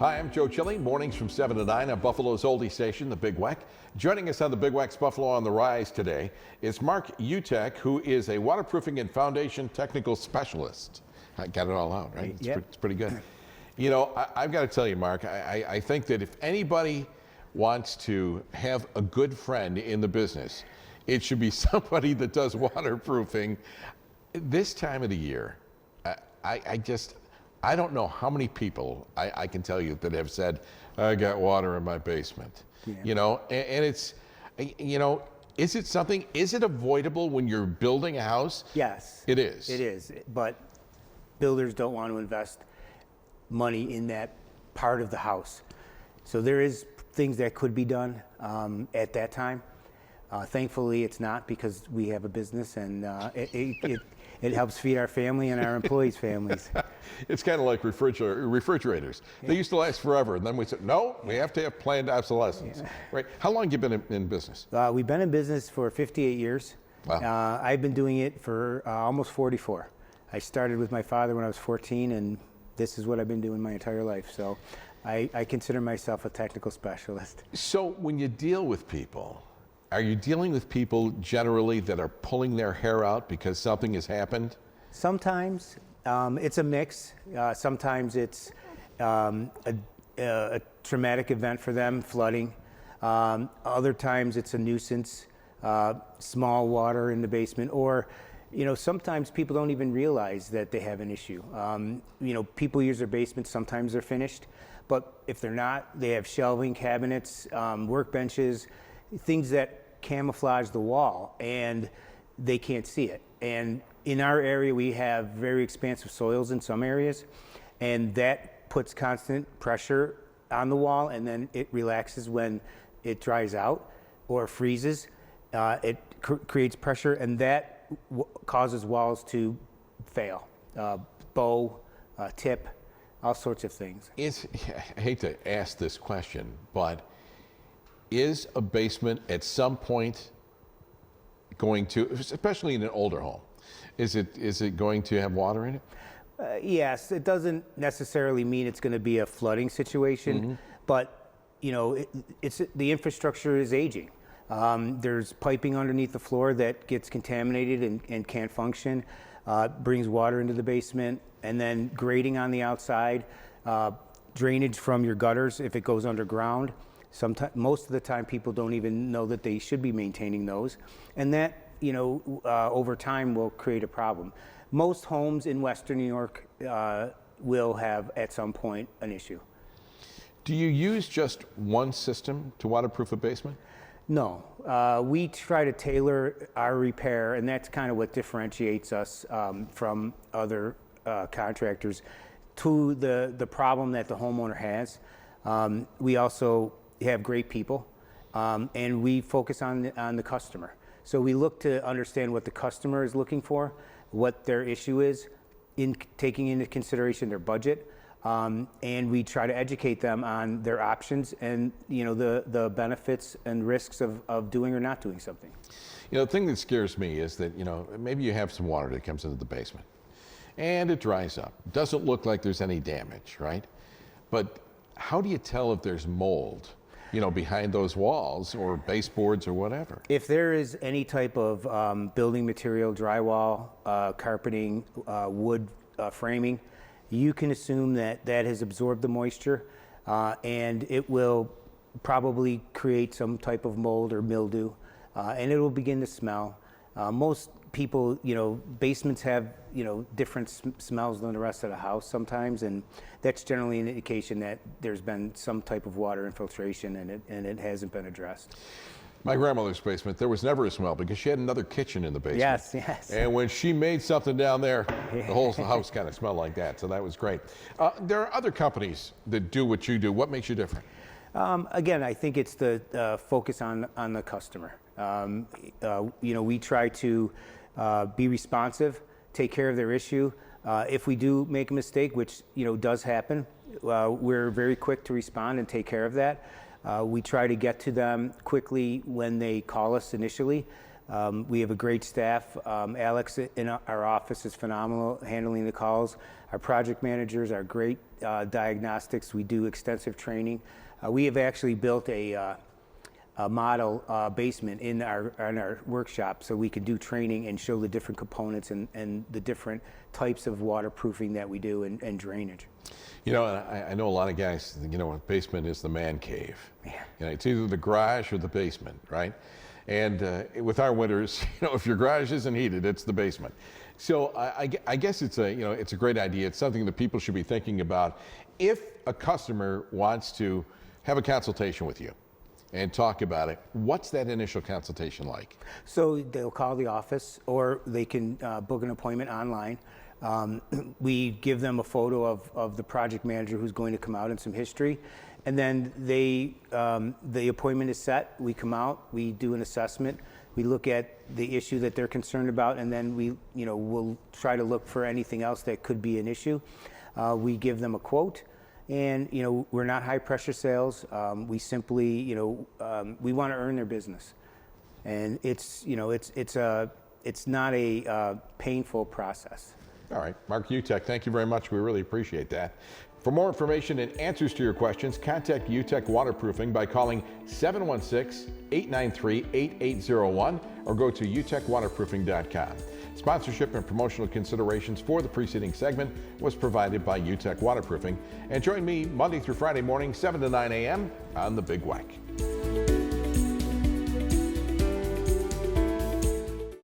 Hi, I'm Joe Chili. Mornings from 7 to 9 on Buffalo's oldie station, the Big Weck. Joining us on the Big Weck's Buffalo on the Rise today is Mark Utech, who is a waterproofing and foundation technical specialist. I got it all out, right? Yep. It's pretty good. You know, I've got to tell you, Mark, I think that if anybody wants to have a good friend in the business, it should be somebody that does waterproofing. This time of the year, I don't know how many people I can tell you that have said, I got water in my basement. Yeah. You know, and it's, you know, is it avoidable when you're building a house? Yes. It is. It is, but builders don't want to invest money in that part of the house. So there is things that could be done at that time. Thankfully, it's not, because we have a business, and it helps feed our family and our employees' families. It's kind of like refrigerators. Yeah. They used to last forever, and then we said, no, we have to have planned obsolescence. Yeah. Right? How long have you been in business? We've been in business for 58 years. Wow. I've been doing it for almost 44. I started with my father when I was 14, and this is what I've been doing my entire life. So I consider myself a technical specialist. So when you deal with people, are you dealing with people generally that are pulling their hair out because something has happened? Sometimes it's a mix. Sometimes it's a traumatic event for them, flooding. Other times it's a nuisance, small water in the basement, or you know, sometimes people don't even realize that they have an issue. You know, people use their basements, sometimes they're finished, but if they're not, they have shelving, cabinets, workbenches, things that camouflage the wall, and they can't see it. And in our area, we have very expansive soils in some areas, and that puts constant pressure on the wall, and then it relaxes when it dries out or freezes. It creates pressure, and that causes walls to fail, bow, tip, all sorts of things. I hate to ask this question, but is a basement at some point going to, especially in an older home, is it going to have water in it? Yes, it doesn't necessarily mean it's going to be a flooding situation, but you know, the infrastructure is aging. There's piping underneath the floor that gets contaminated and can't function, brings water into the basement, and then grading on the outside, drainage from your gutters if it goes underground. Most of the time, people don't even know that they should be maintaining those, and that, you know, over time will create a problem. Most homes in Western New York will have at some point an issue. Do you use just one system to waterproof a basement? No, we try to tailor our repair, and that's kind of what differentiates us from other contractors to the problem that the homeowner has. We also have great people, and we focus on the customer. So we look to understand what the customer is looking for, what their issue is, in taking into consideration their budget, and we try to educate them on their options and, you know, the benefits and risks of doing or not doing something. You know, the thing that scares me is that, you know, maybe you have some water that comes into the basement and it dries up. Doesn't look like there's any damage, right? But how do you tell if there's mold, you know, behind those walls or baseboards or whatever? If there is any type of building material, drywall, carpeting, wood framing, you can assume that that has absorbed the moisture, and it will probably create some type of mold or mildew, and it will begin to smell. Most people, you know, basements have, you know, different smells than the rest of the house sometimes, and that's generally an indication that there's been some type of water infiltration and it hasn't been addressed. My grandmother's basement, there was never a smell because she had another kitchen in the basement. Yes, yes. And when she made something down there, the whole house kind of smelled like that, so that was great. There are other companies that do what you do. What makes you different? Again, I think it's the focus on the customer. You know, we try to be responsive, take care of their issue. If we do make a mistake, which, you know, does happen, we're very quick to respond and take care of that. We try to get to them quickly when they call us initially. We have a great staff. Alex in our office is phenomenal handling the calls. Our project managers are great diagnostics. We do extensive training. We have actually built a model basement in our workshop so we can do training and show the different components and the different types of waterproofing that we do and drainage. You know, I know a lot of guys, you know, a basement is the man cave. Yeah. You know, it's either the garage or the basement, right? And with our winters, you know, if your garage isn't heated, it's the basement. So I guess it's a, you know, it's a great idea. It's something that people should be thinking about. If a customer wants to have a consultation with you and talk about it, what's that initial consultation like? So they'll call the office or they can book an appointment online. We give them a photo of the project manager who's going to come out and some history. And then the appointment is set. We come out, we do an assessment, we look at the issue that they're concerned about, and then we'll try to look for anything else that could be an issue. We give them a quote, and we're not high pressure sales. We simply we want to earn their business, and it's not a painful process. All right, Mark Utech, thank you very much. We really appreciate that. For more information and answers to your questions, contact Utech Waterproofing by calling 716-893-8801 or go to utechwaterproofing.com. Sponsorship and promotional considerations for the preceding segment was provided by Utech Waterproofing. And join me Monday through Friday morning, 7 to 9 a.m. on The Big Weck.